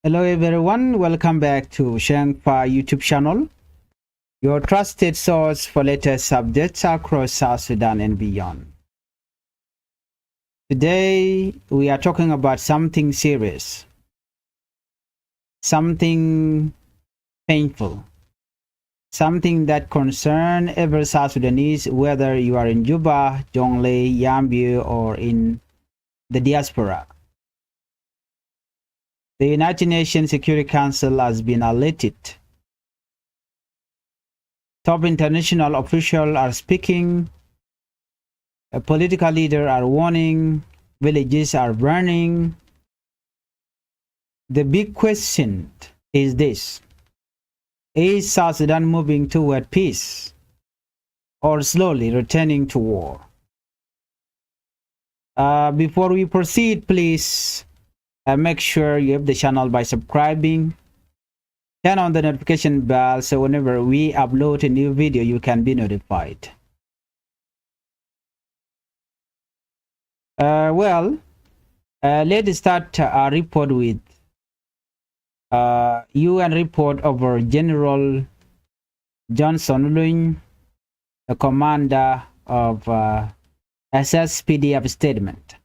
Hello everyone, welcome back to Changfied YouTube channel, your trusted source for latest updates across South Sudan and beyond. Today we are talking about something serious, something painful, something that concerns every South Sudanese, whether you are in Juba, Jonglei, Yambio, or in the diaspora. The United Nations Security Council has been alerted. Top international officials are speaking. Political leaders are warning. Villages are burning. The big question is this: is South Sudan moving toward peace or slowly returning to war? Before we proceed, please make sure you have the channel by subscribing. Turn on the notification bell so whenever we upload a new video, you can be notified. Let's start our report with UN report over General Jonglei, the commander of SSPDF statement.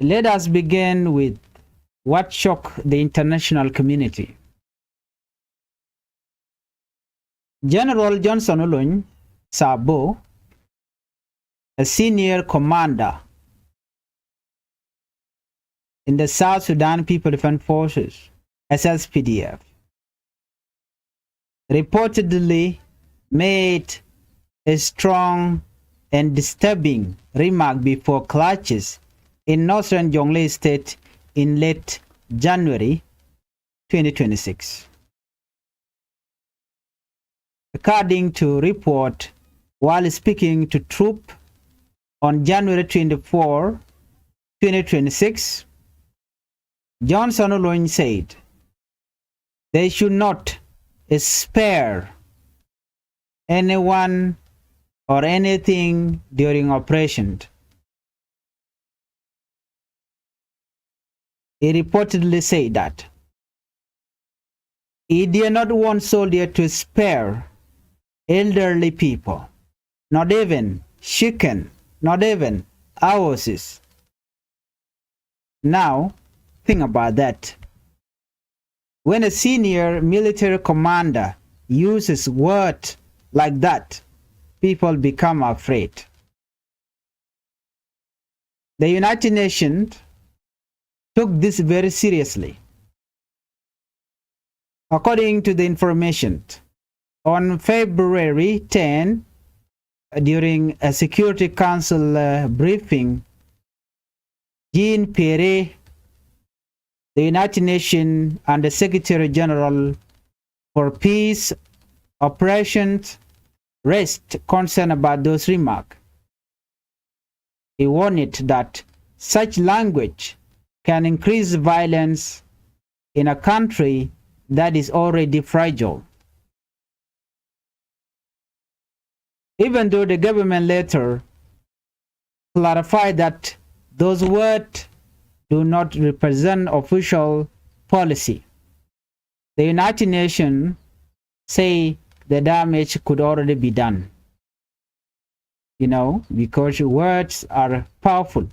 Let us begin with what shocked the international community. General Jonglei Sabo, a senior commander in the South Sudan People Defense Forces, SSPDF, reportedly made a strong and disturbing remark before clashes in northern Jonglei state in late January 2026. According to report, while speaking to troops on January 24, 2026, Jonglei said they should not spare anyone or anything during operation. He reportedly said that he did not want soldiers to spare elderly people, not even chicken, not even horses. Now, think about that. When a senior military commander uses words like that, people become afraid. The United Nations took this very seriously. According to the information, on February 10, during a Security Council briefing, Jean-Pierre, the United Nations and the Secretary General for Peace Operations, raised concern about those remarks. He warned that such language can increase violence in a country that is already fragile. Even though the government later clarified that those words do not represent official policy, the United Nations say the damage could already be done. Because words are powerful.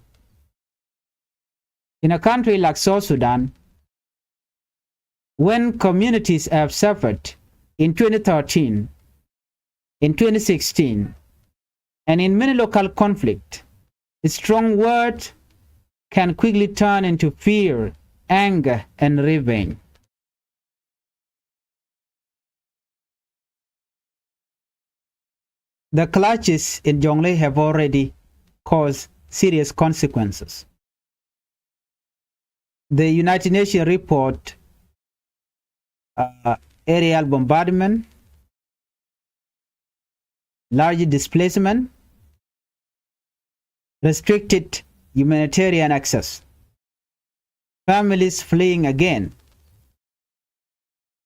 In a country like South Sudan, when communities have suffered in 2013, in 2016, and in many local conflicts, strong words can quickly turn into fear, anger, and revenge. The clashes in Jonglei have already caused serious consequences. The United Nations report aerial bombardment, large displacement, restricted humanitarian access, families fleeing again.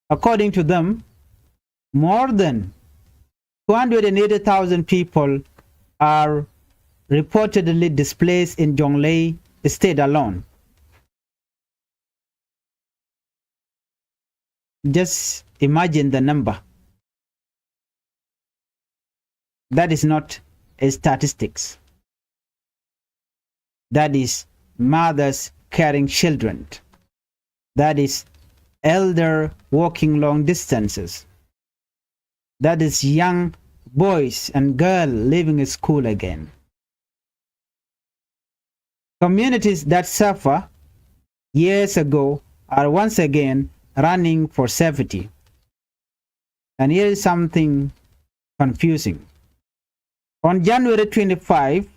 According to them, more than 280,000 people are reportedly displaced in Jonglei state alone. Just imagine the number. That is not a statistics. That is mothers carrying children. That is elder walking long distances. That is young boys and girls leaving school again. Communities that suffer years ago are once again running for safety. And here is something confusing. On January 25,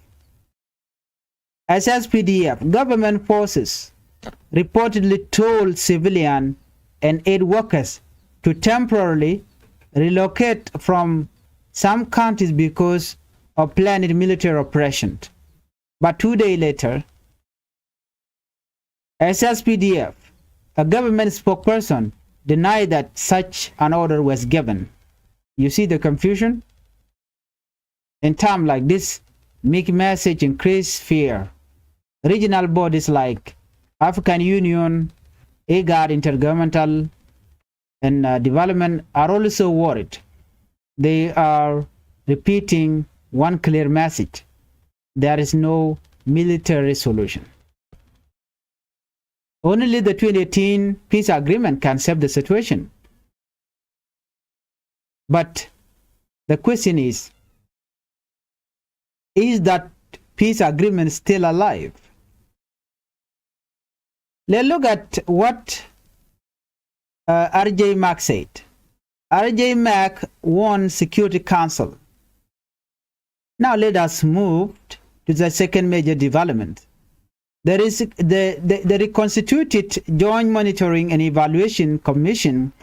SSPDF government forces reportedly told civilian and aid workers to temporarily relocate from some countries because of planned military operations. But 2 days later, SSPDF, a government spokesperson, denied that such an order was given. You see the confusion? In terms like this, make message increase fear. Regional bodies like African Union, IGAD, Intergovernmental and Development are also worried. They are repeating one clear message. There is no military solution. Only the 2018 peace agreement can save the situation. But the question is that peace agreement still alive? Let's look at what RJ Mack said. RJ Mack won Security Council. Now let us move to the second major development. There is the reconstituted Joint Monitoring and Evaluation Commission,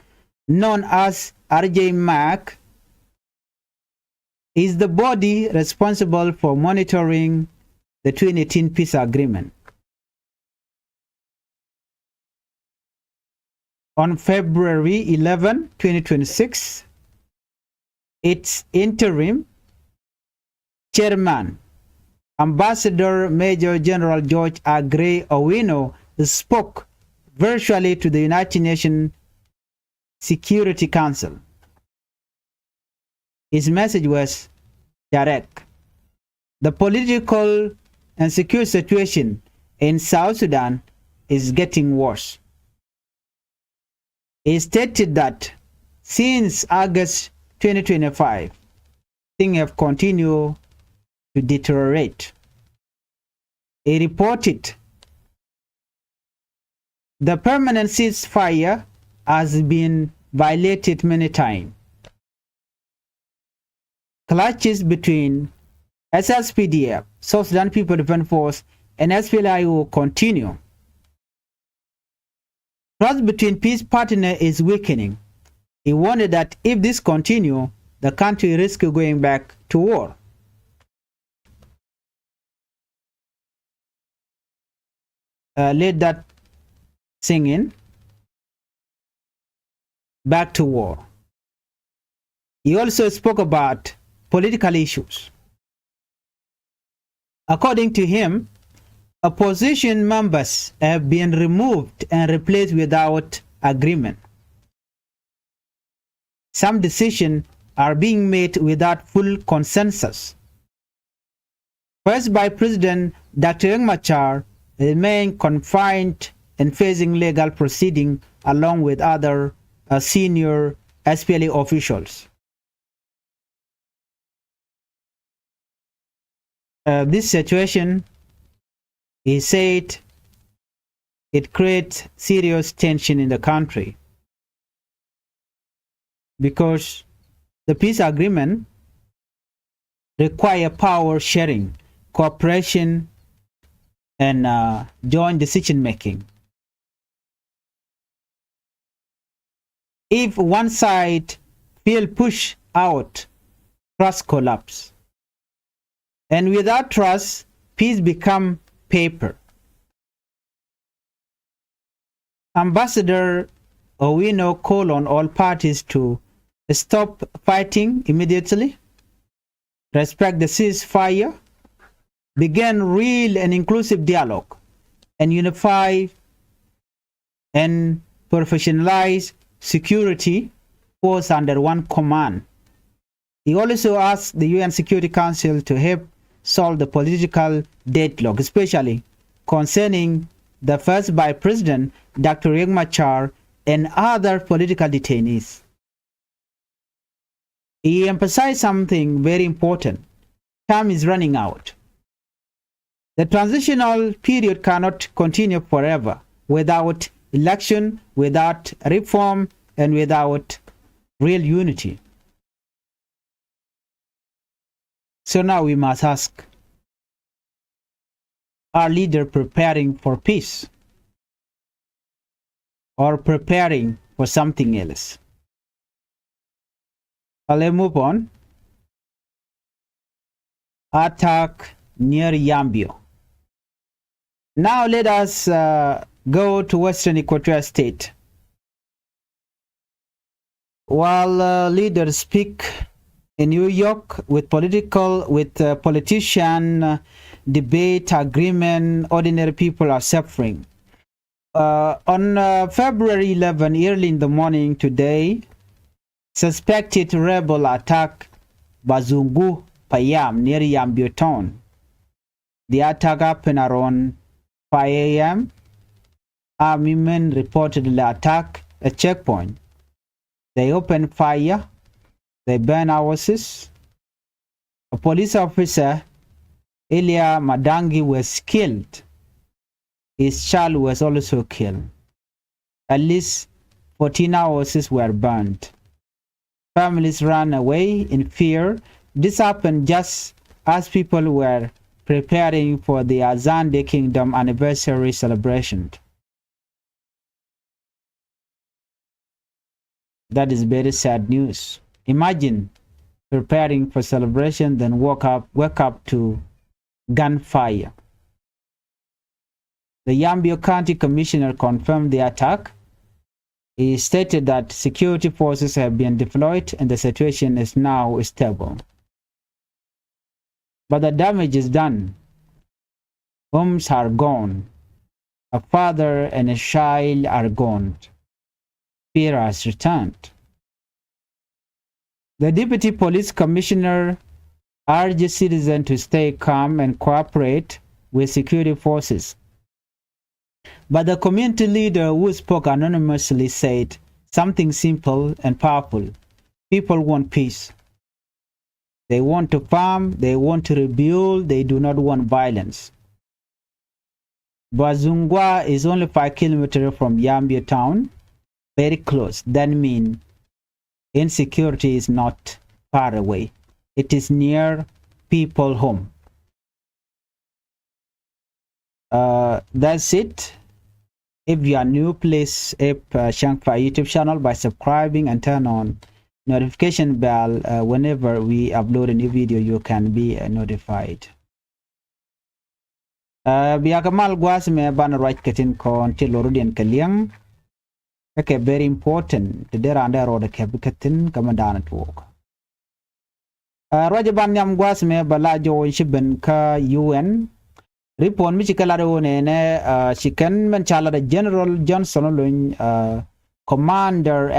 known as RJ Mack, is the body responsible for monitoring the 2018 peace agreement. On February 11, 2026, its interim chairman, Ambassador Major General George Aggrey Owino, spoke virtually to the United Nations Security Council. His message was direct. The political and security situation in South Sudan is getting worse. He stated that since August 2025, things have continued to deteriorate. He reported the permanent ceasefire has been violated many times. Clashes between SSPDF, South Sudan People Defense Force, and SPLIO continue. Trust between peace partners is weakening. He warned that if this continues, the country risks going back to war. Let that sink in. Back to war. He also spoke about political issues. According to him, opposition members have been removed and replaced without agreement. Some decisions are being made without full consensus. First by President Dr. Riek Machar remain confined and facing legal proceeding along with other senior SPLA officials. This situation, he said, it creates serious tension in the country because the peace agreement require power sharing, cooperation, and joint decision making. If one side feel pushed out, trust collapse. And without trust, peace become paper. Ambassador Owino called on all parties to stop fighting immediately, respect the ceasefire, begin real and inclusive dialogue, and unify and professionalize security force under one command. He also asked the UN Security Council to help solve the political deadlock, especially concerning the first Vice President, Dr. Riek Machar, and other political detainees. He emphasized something very important. Time is running out. The transitional period cannot continue forever without election, without reform, and without real unity. So now we must ask, are leaders preparing for peace or preparing for something else? Let's move on. Attack near Yambio. Now let us go to Western Equatorial State. While leaders speak in New York with politician debate, agreement, ordinary people are suffering. On February 11, early in the morning today, suspected rebel attack Bazungu Payam near Yambio town. The attack happened around 5 a.m. Army men reportedly attacked a checkpoint. They opened fire. They burned houses. A police officer, Elia Madangi, was killed. His child was also killed. At least 14 houses were burned. Families ran away in fear. This happened just as people were preparing for the Azande Kingdom anniversary celebration. That is very sad news. Imagine preparing for celebration, then wake up to gunfire. The Yambio County Commissioner confirmed the attack. He stated that security forces have been deployed and the situation is now stable. But the damage is done. Homes are gone. A father and a child are gone. Fear has returned. The Deputy Police Commissioner urged citizens to stay calm and cooperate with security forces. But the community leader who spoke anonymously said something simple and powerful. People want peace. They want to farm, they want to rebuild, they do not want violence. Bazungwa is only 5 kilometers from Yambio town, very close. That means insecurity is not far away. It is near people home. That's it. If you are new, please help Changfied YouTube channel by subscribing and turn on notification bell. Whenever we upload a new video, you can be notified. Biakamal guas me ban right katin kon tilorudien kaliang. Okay, very important. The there under road katin kamadan at work. Rajaban yam guas me balajo shiben ka UN. Report Michikalado ne chicken manchala the General Johnson Commander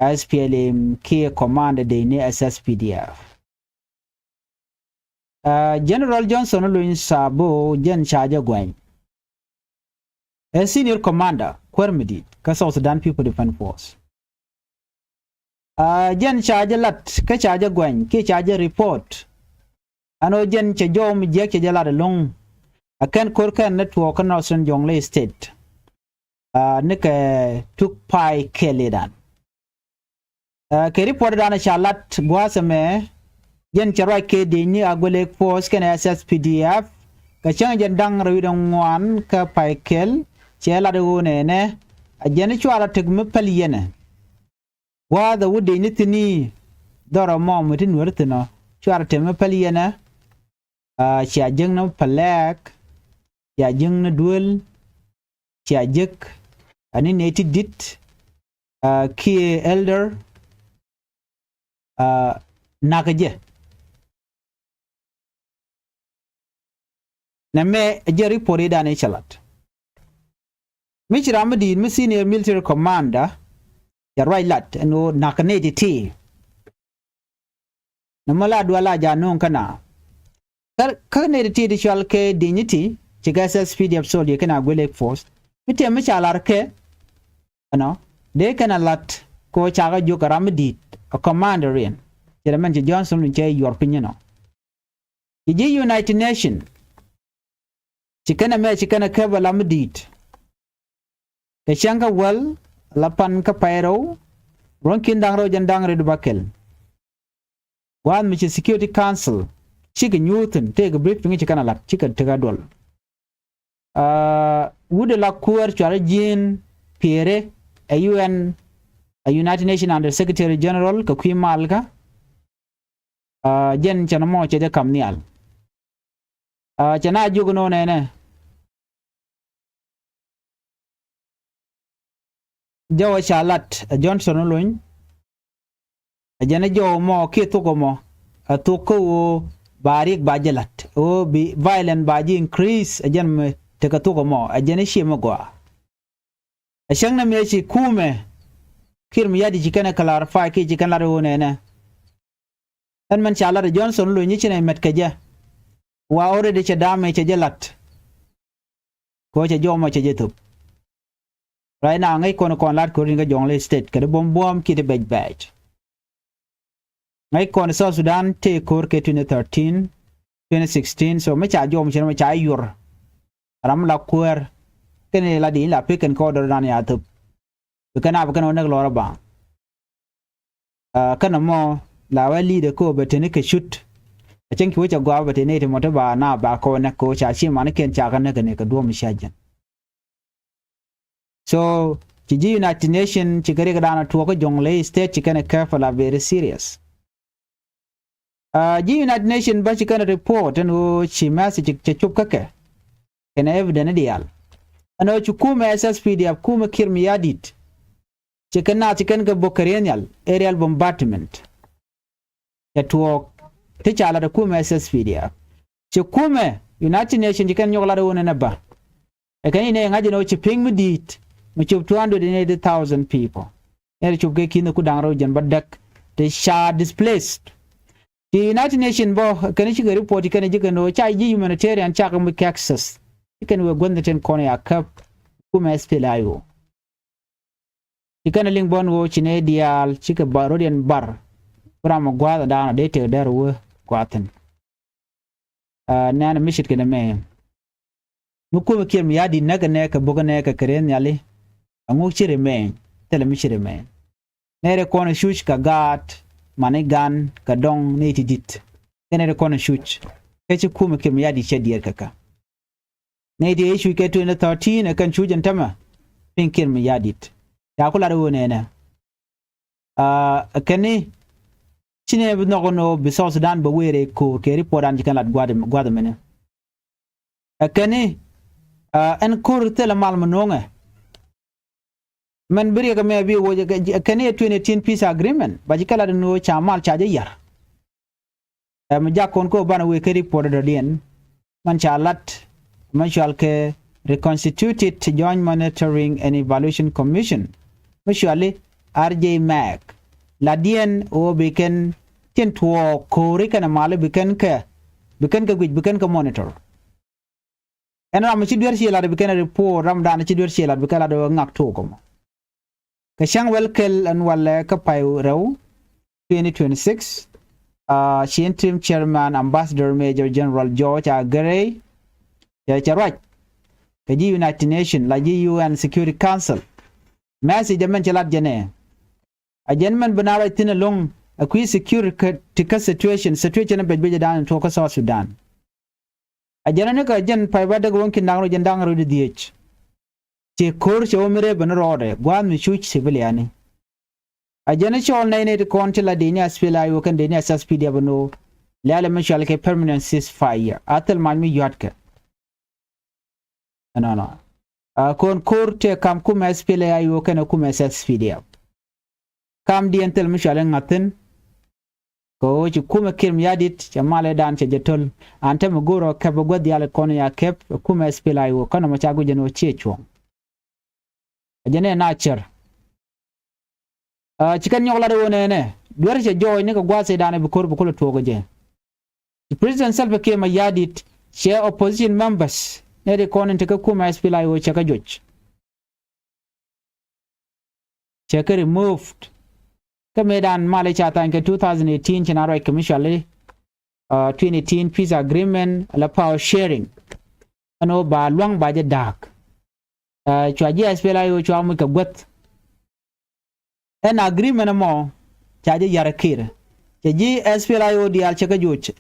SPLM key commander de ne SSPDF. General Johnson Lun Sabo Jen Charger Gwen. A senior commander, Quermedit, South Sudan People Defense Force. Jen Charger Lat, Kacharger Gwen, Kacharger report. Ano jen che jom jek che jala de long akan korka network na son Jonglei state nika tuk pai keledan ke report dana chalat gwasame jen che roi ke dini agole force ken SSPDF ka chang jen dang rawidon wan ka pai kel che la de wone ne jen chwara tek mepal yene wa da wude ni tini dora mo mutin wurtino chwara te mepal yene chia jeng no palak chia jeng no duel chia jek ani neti dit ki elder nakaje na me je report da ne chalat Mich Ramadi, mi senior military commander, ya right lat, no nakaneti ti. Namala dwala janong kana. Kaneti ti di shalke dignity, chigasa speed of soldier kana gwelek force. Miti ya micha alarke, de kana lat ko chaga joka Ramadi, a commander in. Jeremy Johnson in your opinion. The United Nations. Chikana me chikana kaba lamdit. Kashanga well lapan kapairo ronkin dangro jandang red bakel. One which is Security Council. Chicken Newton take a briefing chikana lap chicken tegadol. Would la cour charajin Pierre a UN a United Nations Under Secretary General Kakwi Malga Jen Chanamo Chede Kamnial. Chana juguno nene. Jawa Charlotte Johnson Loin. A janajo mo kitukomo. A toko barik bajalat. O be violent baji increase a jan take a tokomo. A janishi mogwa. A shangna mechi kume. Kirmiyadi chikana clarify ki chikanaro nene. And man Charlotte Johnson Loin yichine metkaja. Wa already chadame chajalat. Ko chajoma chajetup. Right now ngai kono kon lat ko ringa Jonglei state kada bom kite badge. Ngai kono South Sudan te kor ke 2013 2016 so me cha jom chen me cha yur. Ram la kuer kene la di la pick and order dan ya tup. Kana ba kana lora ba. Kana mo la wa leader ko betene ke shoot. I think which a go but in it motoba na ba ko na ko cha chi man ken cha kana ne ka do mi shajan. So the United Nations chikare ka dana to ko Jonglei state chikane careful are very serious. The United Nations ba chikane report and chi message chup kake en evidence dial. Ano chukume SSPD of kuma kirmi yadit. Chikan ka bokarianial aerial bombardment. Yatuok Tichala the Kume SSPD. Chikume, United Nations, you can yola one and a bar. I can imagine what you ping me deed, which of 280,000 people. Eric of Gaki no Kudang Rojan, but duck, they shot displaced. The United Nations bo can you report you can know Chai humanitarian chakam with access. You can go the 10 corner cup, Kume SPLIO. You can link bon watch in Adial, Chica Barodian bar. From Guada down a date there were. Quaten. Nana Mishit can a man. Mukum kim yadi naganeka boganeka karen yali. A muchi remain. Tell a mishi remain. Nere corner shuch ka gat, manigan, kadong, nati dit. Nere corner shuch. Ketch kum kim yadi shed yer kaka. Nati issue get 2013 a can chuj and tama. Pinkin me yadit. Yakula nena. A kenny. Chine no no be South Sudan but where ko ke report an jikan lat gwada mene akane en kur tela mal mononga man biri ka me bi wo akane 2018 peace agreement ba jikala no chamal chaje yar am jakon ko bana we ke report do den man chalat man shall ke reconstituted joint monitoring and evaluation commission usually RJ Mac la dien o beken chen tuo kore kana male beken ka gwij beken ka monitor en ram chi der shela beken report ram dan chi der shela beken do ngak to ko ka shang welkel an wala ka pay rew 2026 she interim chairman ambassador major general George Agare ya charwaj ka ji United Nations la ji UN Security Council message men chalat jene a gentleman banara tin along a quick security situation be down to South Sudan. A general gen pivada gonkin nangro jandang ro DH. Che kor shomire banarode, guan mi shuch civiliani. A general nine contilla denia spila you can denia SSPD abano, Lala Michel permanent ceasefire, Atel Mami Yatka. No. A con court come come spila you can come SSPD. Come the until Michel and nothing. Go you kuma kim yadit, Jamale dan chajetol, and Temaguro Kabagua the Alaconia kept, Kuma spila you, Konomachago Jano Chichuan. ajene nature chikan nyogla de wona ne duwar che joy ne ko gwase dane bukul togo je the president Salva Kiir mayadit share opposition members ne de konen te ko kuma SPLA yo chaka joj chaka removed kamedan male chata nke 2018 chinaro commission 2018 peace agreement la power sharing ano ba luang ba je dak chwa je SPLA yo chwa mu ka gwet an agreement mo chaje yarakir chaji SPLA yo dial chaka joj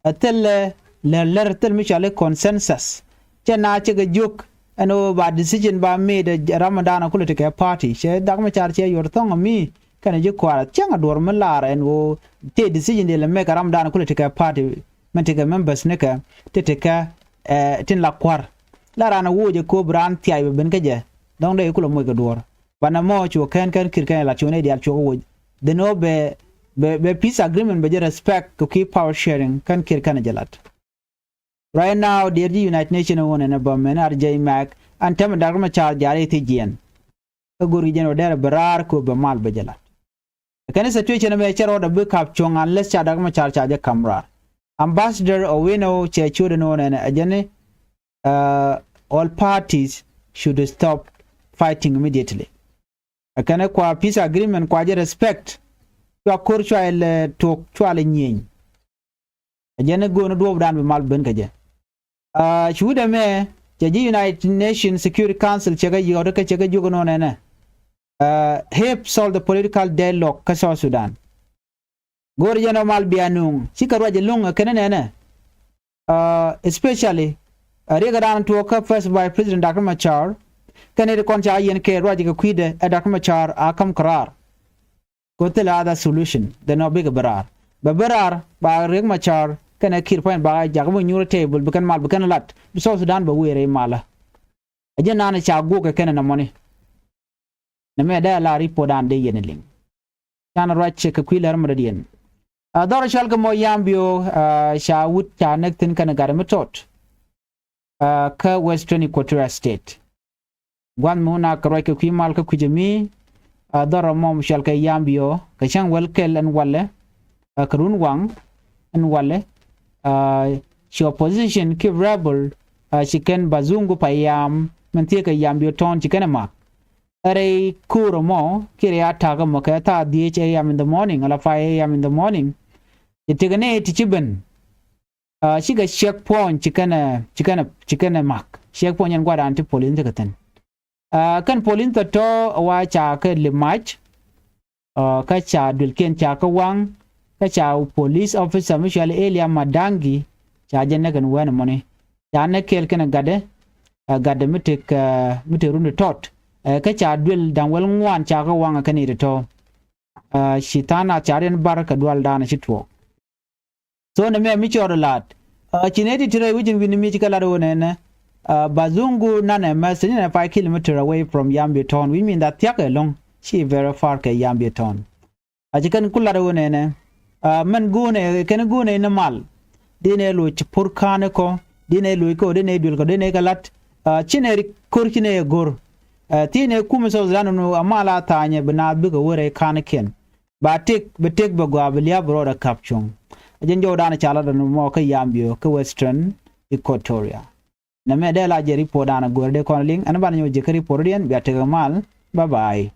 atel le tel michale consensus chena chaka juk ano ba decision ba made Ramadan ko te party che dak ma char che yor thong mi kana je kwara changa dor malar en wo te decision de le make Ramadan ko te party mentega members ne ka te ka tin la kwar la rana wo je ko bran tiay ben ka je don de ko lo mo ga dor bana mo chu kan kir kan la chune dial chu wo de no be peace agreement be respect to keep power sharing kan kir kan jalat right now the United Nations won and abament RJ Mac and tem dagma char jare ti jien guri jeno der barar ko be mal be jalat kan situation me chero da be kap chong unless cha dagma char je kamra ambassador Owino che chuden won and ajene all parties should stop fighting immediately akana kwa peace agreement kwa je respect to kurchwa el to chwale nyin ajene go no do dan be mal ben kaje shuda me jaji United Nations Security Council chega yoda ka chega jugo no ne help solve the political dialogue ka South Sudan gor jeno mal bianung chika je lunga kenene ne especially rega dan to ka first by President Dr. Machar kanere koncha yen ke roje ka kwide Dr. Machar akam karar kotela ada solution the no big barar ba reg Machar kana kir point ba jagmo nyura table bukan mal bukan lat South Sudan ba were mala ajena na cha go ka kana na money na me da la ripo dan de yen ling kana roche ka kwilar mradien ador shal ka mo Yambio sha wut cha nek tin kana gar metot ka Western Equatorial State gwan muna ka roke kwi mal ka kujemi ador mom shal ka Yambio ka chang welkel an walle karun wang an walle she opposition ki rebel chicken bazungu payam mentie ka Yambio ton chicken ma are kuro mo kire ata ga mo ka ta 10 am in the morning ala 5 am in the morning itigane tichiben shiga checkpoint chicken mak checkpoint yan gwada anti police ta tan kan police to wa cha ka limach ka cha dulken cha ka wang ka cha police officer Michelle Elia Madangi cha janna kan wana money cha na kel kan gade mitik runde tot ka cha dul dan wel ngwan cha ka wanga kan to shitana charen baraka dwal dana chitwo so na me mi choro lat chineti tire wujin wini mi chikala do ne bazungu nana mas na 5 km away from Yambio town we mean that tiaka long she very far ka Yambio town ajikan kula do ne man gune ken gune na mal dine lo chpur kane ko dine lo ko dine dul ko dine galat chineri kurkine gor tine kuma so zanu amala tanye bina biga wore kane ken batik betek bagwa belia broda kapchung ajen jodana chala da mo ka Yambio ka Western Equatoria na me de la je report ana gorde kon ling an ban yo je ka report dien biate mal bye bye